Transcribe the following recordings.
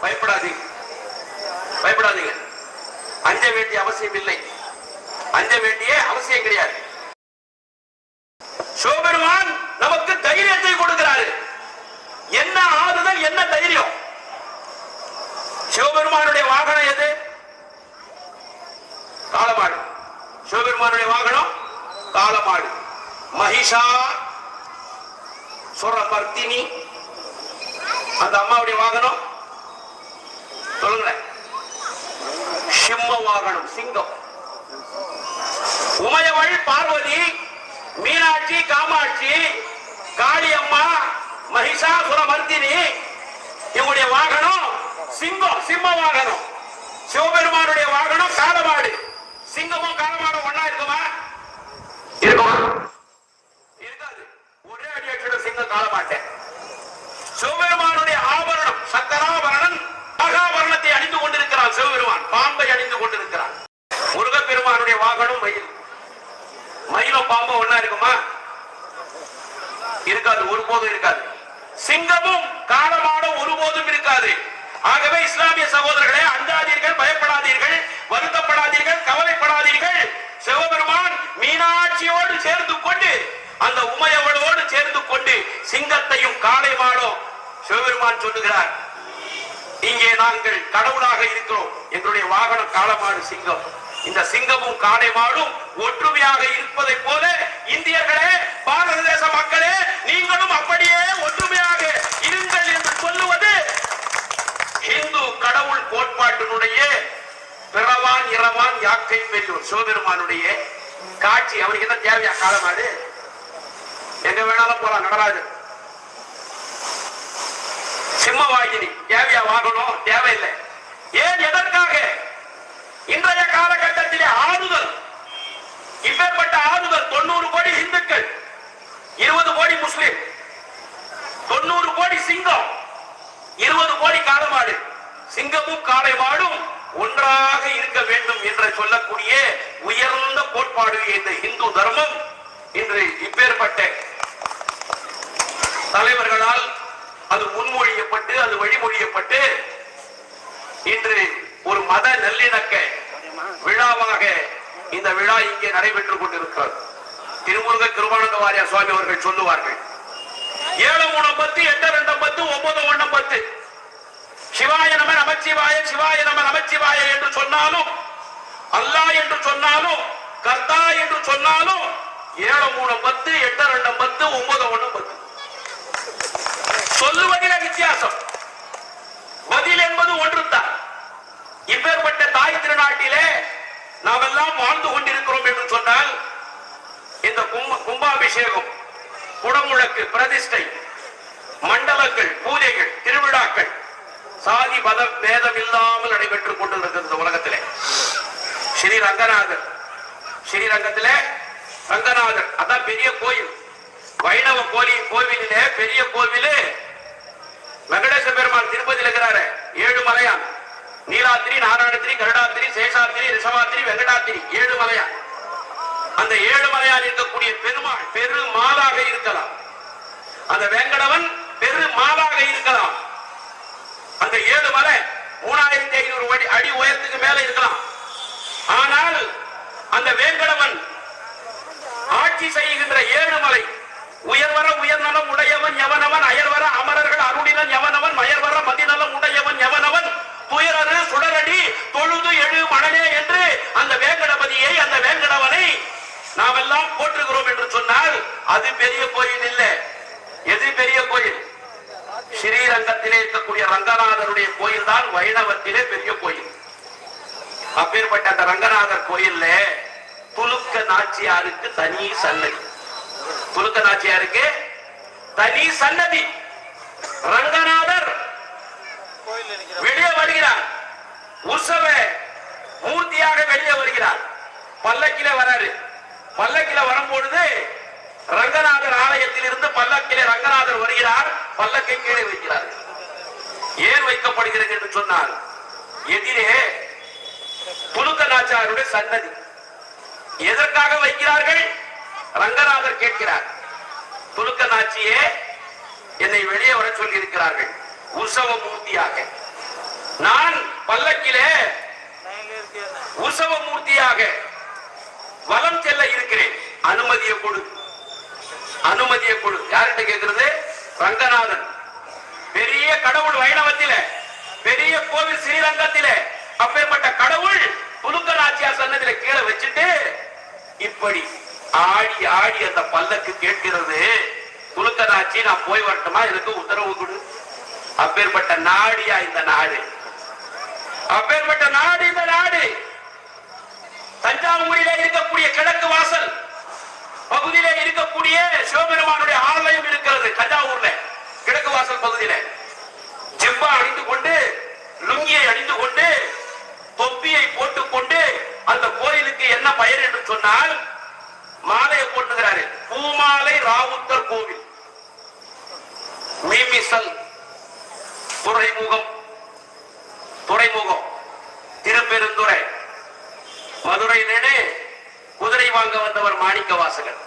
பயப்படாதீங்க, பயப்படாதீங்க. அஞ்ச வேண்டிய அவசியம் இல்லை, அஞ்ச வேண்டிய அவசியம் கிடையாது. சிவபெருமான் நமக்கு தைரியத்தை கொடுக்கிறாரு. என்ன ஆறுதல், என்ன தைரியம்? சிவபெருமானுடைய வாகனம் எது? காளமாடு. சிவபெருமானுடைய வாகனம் காளமாடு. மகிஷா சுரமர்த்தினி அந்த அம்மாவுடைய வாகனம் சொல்லுங்க. சிம்ம வாகனம், சிங்கம். உமையவள் பார்வதி, மீனாட்சி, காமாட்சி, காளியம்மா, மகிஷாசுரமர்த்தினி இவங்களுடைய வாகனம் சிங்கம், சிம்ம வாகனம். சிவபெருமானுடைய வாகனம் காளமாடு. சிங்கமும் காளமாடும் ஒன்னா இருக்குமா? இருக்குமா? இருக்காது. ஒரே அடி அடிச்ச சிங்கம் காளமாட்டேன். சிவபெருமானுடைய ஆபரணம் சக்கராபரணன், நாகாபரணத்தை அணிந்து கொண்டிருக்கிறான். சிவபெருமான் பாம்பை அணிந்து கொண்டிருக்கிறான். முருகப்பெருமானுடைய வாகனம் மயில். மயிலும் பாம்பும் ஒன்னா இருக்குமா? இருக்காது, ஒருபோதும் இருக்காது. சிங்கமும் காளமாடும் ஒருபோதும் இருக்காது. ஆகவே இஸ்லாமிய சகோதரர்களே, அஞ்சாதீர்கள், பயப்படாதீர்கள், வருத்தப்படாதீர்கள், கவலைப்படாதீர்கள். சிவபெருமான் மீனாட்சியோடு சேர்ந்து கொண்டு, அந்த உமையவளோடு சேர்ந்து கொண்டு சிங்கத்தையும் காளை மாடும் சிவபெருமான் சொல்லுகிறார், இங்கே நாங்கள் கடவுளாக இருக்கிறோம், எங்களுடைய வாகனம் காளமாடு, சிங்கம். இந்த சிங்கமும் காளை மாடும் ஒற்றுமையாக இருப்பதை போல இந்தியர்களே, பாரத தேச மக்களே, நீங்களும் அப்படியே ஒற்றுமையாக இருங்கள் என்று சொல்லுவது இந்து கடவுள் கோட்பாட்டினுடைய பிறவான் இரவான் யாக்கை பெற்றோர் சிவபெருமானுடைய காட்சி. அவருக்கு என்ன தேவையா காளமாடு? எங்க வேணாலும் போலாம். நடராஜர் சிம்மவாகினி தேவையா? வாங்கணும், தேவையில்லை. ஏன், எதற்காக? இன்றைய காலகட்டத்திலே ஆறுதல், இப்பேற்பட்ட ஆறுதல். 90 கோடி இந்துக்கள், 20 கோடி முஸ்லிம், 90 கோடி சிங்கம், 20 கோடி காளமாடு. சிங்கமும் காளை மாடும் ஒன்றாக இருக்க வேண்டும் என்று சொல்லக்கூடிய உயர்ந்த கோட்பாடு இந்த இந்து தர்மம். இன்று இப்பேற்பட்ட தலைவர்களால் அது முன்மொழியப்பட்டு, அது வழிமொழியப்பட்டு இன்று ஒரு மத நல்லிணக்க விழாவாக இந்த விழா இங்கே நடைபெற்றுக் கொண்டிருக்கிறது. திருமுருக கிருபானந்த வாரியார் சுவாமி அவர்கள் சொல்லுவார்கள், 7 3 10 8 2 10 9 1 10 சிவாய நம நமச்சிவாய, சிவாய நம நமச்சிவாய என்று சொன்னாலும், அல்லாஹ் என்று சொன்னாலும், கர்த்தா என்று சொன்னாலும் 7 3 10 8 2 10 9 1 10 சொல்லுவதிலே வித்தியாசம். பதில் என்பது ஒன்றுதான். இப்பேற்பட்ட தாய் திருநாட்டிலே நாம் எல்லாம் வாழ்ந்து கொண்டிருக்கிறோம் என்று சொன்னால், இந்த கும்பாபிஷேகம், குடமுழக்கு, பிரதிஷ்டை, மண்டலங்கள், பூஜைகள், திருவிழாக்கள் சாதி மத பேதம் இல்லாமல் நடைபெற்றுக் கொண்டிருக்கிறது உலகத்திலே. ஸ்ரீரங்கநாதர், ஸ்ரீரங்கத்திலே ரங்கநாதர், அதான் பெரிய கோயில். வைணவ கோவிலே பெரிய கோவிலே வெங்கடேச பெருமாள் திருப்பதியில் இருக்கிறாரு. 7 மலையான், நீலாத்திரி, நாராயணத்திரி, கருடாத்திரி, சேஷாத்திரி, ரிஷபாத்திரி, வெங்கடாத்திரி, 7 மலையான். அந்த 7 மலையான் இருக்கக்கூடிய பெருமாள் பெருமாளாக இருக்கலாம், அந்த வேங்கடவன் பெருமாளாக இருக்கலாம். அந்த 7 மலை 3500 அடி உயரத்துக்கு மேல இருக்கலாம். ஆனால் அந்த வேங்கடவன் ஆட்சி செய்கின்ற 7 மலை உயர்வர உயர்நலம் உடையவன் எவனவன், அயர்வர அமரர்கள் அருளினன் எவனவன், மயர்வர மதிநலம் உடையவன் எவனவன், துயரரு சுடரடி தொழுது எழு மணலே என்று அந்த வேங்கடபதியை, அந்த வேங்கடவனை நாம் எல்லாம் போற்றுகிறோம் என்று சொன்னால் அது பெரிய கோயில் இல்லை. எது பெரிய கோயில்? ஸ்ரீரங்கத்திலே இருக்கக்கூடிய ரங்கநாதருடைய கோயில் தான் வைணவத்திலே பெரிய கோயில். அப்பேற்பட்ட அந்த ரங்கநாதர் கோயில்ல துலுக்க நாச்சியாருக்கு தனி சன்னதி. துலுக்க நாச்சியாருக்கு தனி சன்னதி. ரங்கநாதர் வெளியே வருகிறார், உற்சவ மூர்த்தியாக வெளியே வருகிறார். பல்லக்கில வராரு. பல்லக்கில வரும்பொழுது ரங்கநாதர் ஆலயத்தில் இருந்து பல்லக்கிலே ரங்கநாதர் வருகிறார். பல்லக்கை கீழே வைக்கிறார். ஏன் வைக்கப்படுகிறது என்று சொன்னால், எதிரே துலுக்க நாச்சியாருடைய சன்னதி. எதற்காக வைக்கிறார்கள்? ரங்கநாதர் கேட்கிறார், துலுக்க நாச்சியே என்னை வெளியே வர சொல்லி இருக்கிறார்கள் உற்சவ மூர்த்தியாக. நான் பல்லக்கிலே உற்சவ மூர்த்தியாக வலம் செல்ல இருக்கிறேன், அனுமதியை கொடு, அனுமதியை கொடு. யார்கிட்ட கேட்கிறது? ரங்கநாதன். பெரிய கடவுள் வைணவத்திலே, பெரிய கோவில் ஸ்ரீரங்கத்திலே. அப்பேற்பட்ட கடவுள் துலுக்க நாச்சியார் சன்னதியில கீழே வச்சுட்டு இப்படி ஆடி ஆடி அந்த பல்லக்கு கேட்கிறது. துலுக்க நாச்சி, நான் போய் வரட்டுமா, எனக்கு உத்தரவு கொடு. அப்பேற்பட்ட நாடியா இந்த நாடு, அப்பேற்பட்ட நாடு இந்த நாடு. தஞ்சாவூரிலே இருக்கக்கூடிய கிழக்கு வாசல் பகுதியிலே இருக்கக்கூடிய சிவபெருமானுடைய ஆலயம் இருக்கிறது. தஞ்சாவூர்ல கிழக்கு வாசல் பகுதியில ஜிப்பா அணிந்து கொண்டு, லுங்கியை அணிந்து கொண்டு, தொப்பியை போட்டுக் கொண்டு, அந்த கோயிலுக்கு என்ன பெயர் என்று சொன்னால் மாலையை போட்டுகிறாரு. பூமாலை ராவுத்தர் கோவில், மீமிசல், துறைமுகம், துறைமுகம், திருப்பெருந்துறை, மதுரை நேடு. குதிரை வாங்க வந்தவர் மாணிக்க வாசகர்.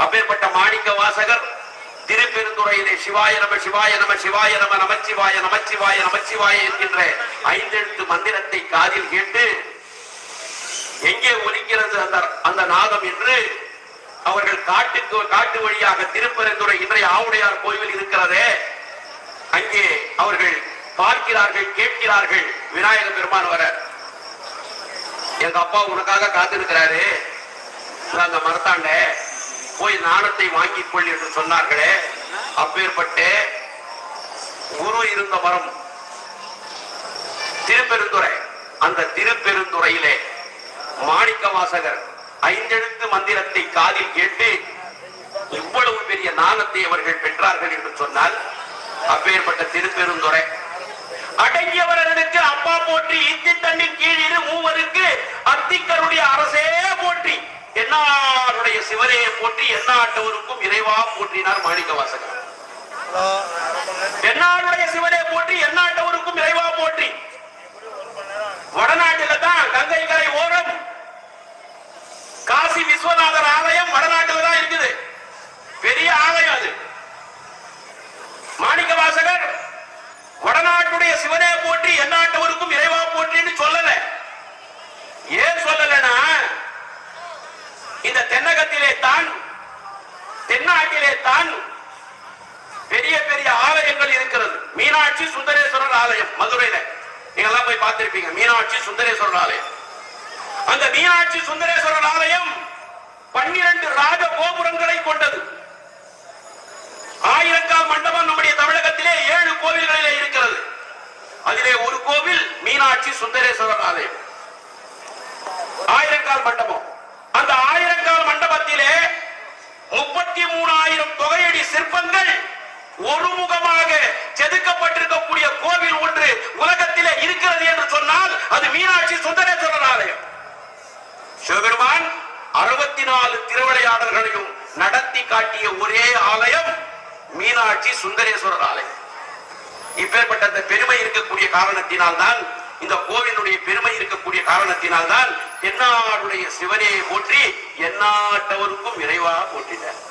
அப்பேற்பட்ட மாணிக்க வாசகர் திருப்பெருந்துறையிலே சிவாய நம சிவாய நம சிவாய நம நமச்சிவாய நமச்சிவாய நமச்சிவாய என்கின்ற 5 எழுத்து மந்திரத்தை காதில் கேட்டு எங்கே ஒலிக்கிறது அந்த நாதம் என்று அவர்கள் காட்டு வழியாக திருப்பெருந்துறை இன்றைய ஆவுடையார் கோயில் இருக்கிறதே, அங்கே அவர்கள் பார்க்கிறார்கள், கேட்கிறார்கள். விநாயக பெருமான் வர, எங்க அப்பா உனக்காக காத்திருக்கிறாரு, அந்த மரத்தாண்ட போய் நாணத்தை வாங்கிக் கொள் என்று சொன்னார்களே. அப்பேற்பட்ட குரு இருந்த மரம் திருப்பெருந்துறை. அந்த திருப்பெருந்துறையிலே மாணிக்க வாசகர் 5 எழுத்து மந்திரத்தை காதில் கேட்டு இவ்வளவு பெரிய நாணத்தை அவர்கள் பெற்றார்கள் என்று சொன்னால், அப்பேற்பட்ட திருப்பெருந்துறை அடங்கியவர்களுக்கு அப்பா போற்றி, இத்தி தண்ணின் கீழ் இரு மூவருக்கு அத்திக்கருடைய அரசே போற்றி, என்னாருடைய சிவனையை போற்றி, எந்நாட்டவருக்கும் இறைவா போற்றினார் மாணிக்க வாசகர். என்னாருடைய சிவனை போற்றி, எந்நாட்டவருக்கும் இறைவா போற்றி. வடநாட்டில தான் கங்கை கரை ஓரம் காசி விஸ்வநாதர் ஆலயம் வடநாட்டில் தான் இருக்குது. பெரிய ஆலயம் அது. மாணிக்க வாசகர் வடநாட்டுடைய சிவனே போற்றி, எந்நாட்டவருக்கும் இறைவா போற்றின்னு சொல்லல. ஏன் சொல்லலன்னா, இந்த தென்னகத்திலே தான், தென்னாட்டிலே தான் பெரிய பெரிய ஆலயங்கள் இருக்கிறது. மீனாட்சி சுந்தரேஸ்வரர் ஆலயம் மதுரையில நீங்க எல்லாம் போய் பார்த்திருப்பீங்க. மீனாட்சி சுந்தரேஸ்வரர் ஆலயம். அந்த மீனாட்சி சுந்தரேஸ்வரர் ஆலயம் 12 ராஜ கோபுரங்களை கொண்டது. 1000 கால் மண்டபம் நம்முடைய தமிழகத்திலே 7 கோவில்களிலே இருக்கிறது. அதிலே ஒரு கோவில் மீனாட்சி சுந்தரேஸ்வரர் ஆலயம், 1000 கால் மண்டபம். அந்த 1000 கால் மண்டபத்திலே 33,000 தொகையடி சிற்பங்கள் ஒருமுகமாக செதுக்கப்பட்டிருக்கக்கூடிய கோவில் ஒன்று உலகத்திலே இருக்கிறது என்று சொன்னால் அது மீனாட்சி சுந்தரேஸ்வரர் ஆலயம். சிவபெருமான் 64 திருவிளையாடல்களையும் நடத்தி காட்டிய ஒரே ஆலயம் மீனாட்சி சுந்தரேஸ்வரர் ஆலயம். இப்பேற்பட்ட அந்த பெருமை இருக்கக்கூடிய காரணத்தினால் தான், இந்த கோவிலுடைய பெருமை இருக்கக்கூடிய காரணத்தினால் தான் எந்நாடுடைய சிவனையை போற்றி, எந்நாட்டவருக்கும் இறைவா போற்றினார்.